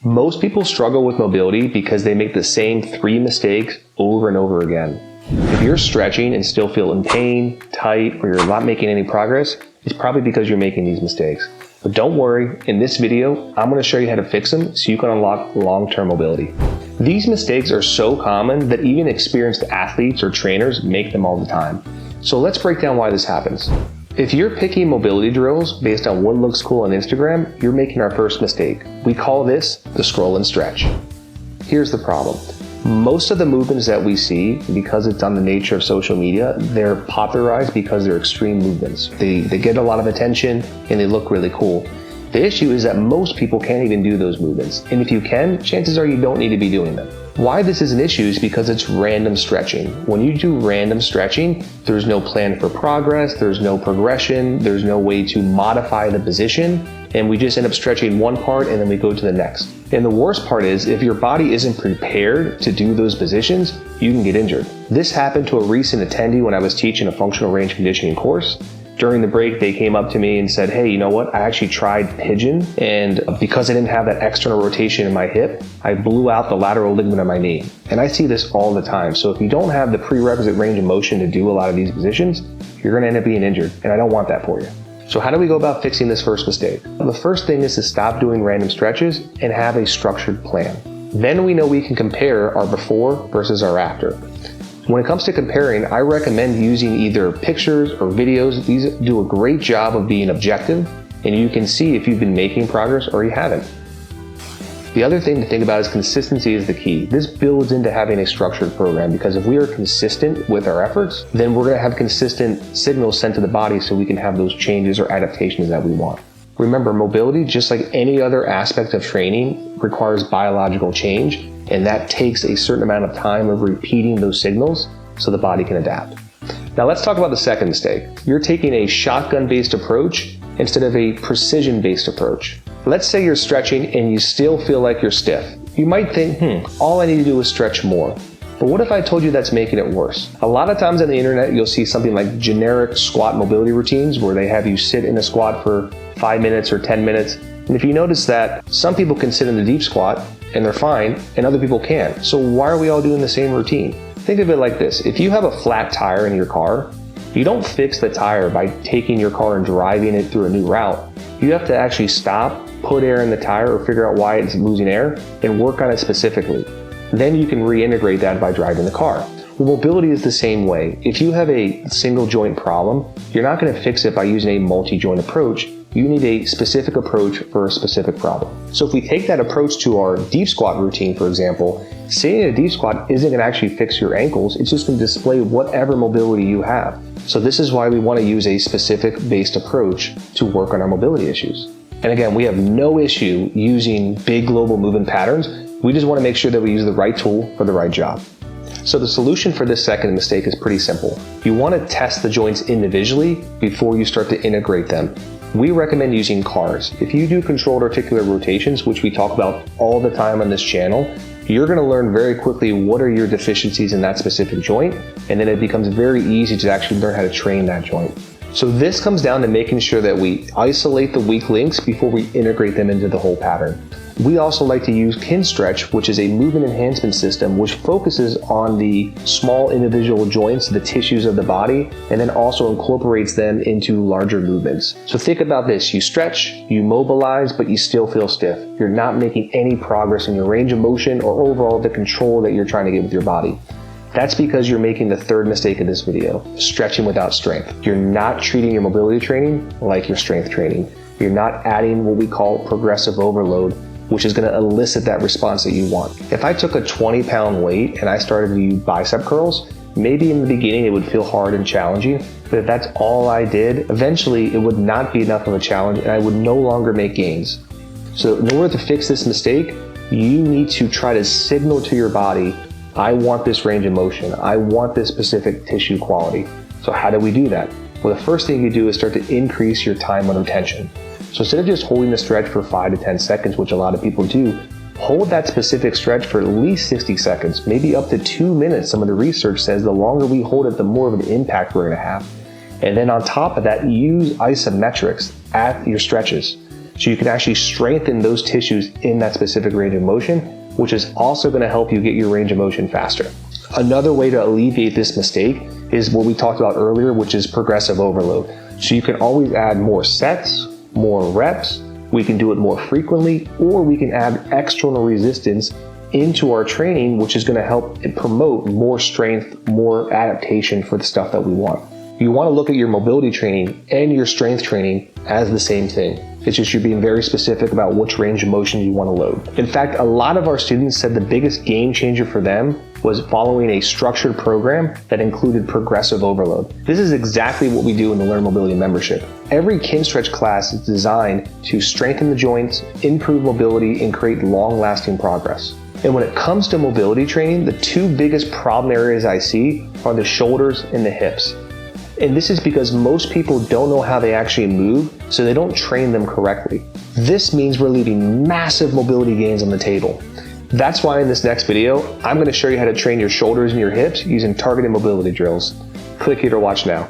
Most people struggle with mobility because they make the same 3 mistakes over and over again. If you're stretching and still feel in pain, tight, or you're not making any progress, it's probably because you're making these mistakes. But don't worry, in this video, I'm going to show you how to fix them so you can unlock long-term mobility. These mistakes are so common that even experienced athletes or trainers make them all the time. So let's break down why this happens. If you're picking mobility drills based on what looks cool on Instagram, you're making our first mistake. We call this the scroll and stretch. Here's the problem. Most of the movements that we see, because it's on the nature of social media, they're popularized because they're extreme movements. They get a lot of attention and they look really cool. The issue is that most people can't even do those movements. And if you can, chances are you don't need to be doing them. Why this is an issue is because it's random stretching. When you do random stretching, there's no plan for progress, there's no progression, there's no way to modify the position, and we just end up stretching one part and then we go to the next. And the worst part is, if your body isn't prepared to do those positions, you can get injured. This happened to a recent attendee when I was teaching a functional range conditioning course. During the break, they came up to me and said, hey, you know what? I actually tried pigeon, and because I didn't have that external rotation in my hip, I blew out the lateral ligament of my knee. And I see this all the time. So if you don't have the prerequisite range of motion to do a lot of these positions, you're going to end up being injured, and I don't want that for you. So how do we go about fixing this first mistake? The first thing is to stop doing random stretches and have a structured plan. Then we know we can compare our before versus our after. When it comes to comparing, I recommend using either pictures or videos. These do a great job of being objective, and you can see if you've been making progress or you haven't. The other thing to think about is consistency is the key. This builds into having a structured program, because if we are consistent with our efforts, then we're going to have consistent signals sent to the body so we can have those changes or adaptations that we want. Remember, mobility, just like any other aspect of training, requires biological change, and that takes a certain amount of time of repeating those signals so the body can adapt. Now let's talk about the second mistake. You're taking a shotgun-based approach instead of a precision-based approach. Let's say you're stretching and you still feel like you're stiff. You might think, all I need to do is stretch more. But what if I told you that's making it worse? A lot of times on the internet, you'll see something like generic squat mobility routines where they have you sit in a squat for 5 minutes or 10 minutes. And if you notice that some people can sit in the deep squat and they're fine, and other people can't. So why are we all doing the same routine? Think of it like this. If you have a flat tire in your car, you don't fix the tire by taking your car and driving it through a new route. You have to actually stop, put air in the tire or figure out why it's losing air, and work on it specifically. Then you can reintegrate that by driving the car. Well, mobility is the same way. If you have a single joint problem, you're not going to fix it by using a multi-joint approach. You need a specific approach for a specific problem. So if we take that approach to our deep squat routine, for example, sitting in a deep squat isn't going to actually fix your ankles. It's just going to display whatever mobility you have. So this is why we want to use a specific based approach to work on our mobility issues. And again, we have no issue using big global movement patterns. We just want to make sure that we use the right tool for the right job. So the solution for this second mistake is pretty simple. You want to test the joints individually before you start to integrate them. We recommend using CARs. If you do controlled articular rotations, which we talk about all the time on this channel, you're going to learn very quickly what are your deficiencies in that specific joint, and then it becomes very easy to actually learn how to train that joint. So this comes down to making sure that we isolate the weak links before we integrate them into the whole pattern. We also like to use Kinstretch, which is a movement enhancement system which focuses on the small individual joints, the tissues of the body, and then also incorporates them into larger movements. So think about this. You stretch, you mobilize, but you still feel stiff. You're not making any progress in your range of motion or overall the control that you're trying to get with your body. That's because you're making the third mistake in this video, stretching without strength. You're not treating your mobility training like your strength training. You're not adding what we call progressive overload, which is going to elicit that response that you want. If I took a 20-pound weight and I started to do bicep curls, maybe in the beginning it would feel hard and challenging, but if that's all I did, eventually it would not be enough of a challenge and I would no longer make gains. So in order to fix this mistake, you need to try to signal to your body, I want this range of motion. I want this specific tissue quality. So how do we do that? Well, the first thing you do is start to increase your time under tension. So instead of just holding the stretch for 5 to 10 seconds, which a lot of people do, hold that specific stretch for at least 60 seconds, maybe up to 2 minutes. Some of the research says the longer we hold it, the more of an impact we're going to have. And then on top of that, use isometrics at your stretches. So you can actually strengthen those tissues in that specific range of motion, which is also going to help you get your range of motion faster. Another way to alleviate this mistake is what we talked about earlier, which is progressive overload. So you can always add more sets, more reps, we can do it more frequently, or we can add external resistance into our training, which is going to help promote more strength, more adaptation for the stuff that we want. You want to look at your mobility training and your strength training as the same thing. It's just you're being very specific about which range of motion you want to load. In fact, a lot of our students said the biggest game changer for them was following a structured program that included progressive overload. This is exactly what we do in the Learn Mobility membership. Every Kinstretch class is designed to strengthen the joints, improve mobility, and create long-lasting progress. And when it comes to mobility training, the two biggest problem areas I see are the shoulders and the hips. And this is because most people don't know how they actually move, so they don't train them correctly. This means we're leaving massive mobility gains on the table. That's why in this next video, I'm going to show you how to train your shoulders and your hips using targeted mobility drills. Click here to watch now.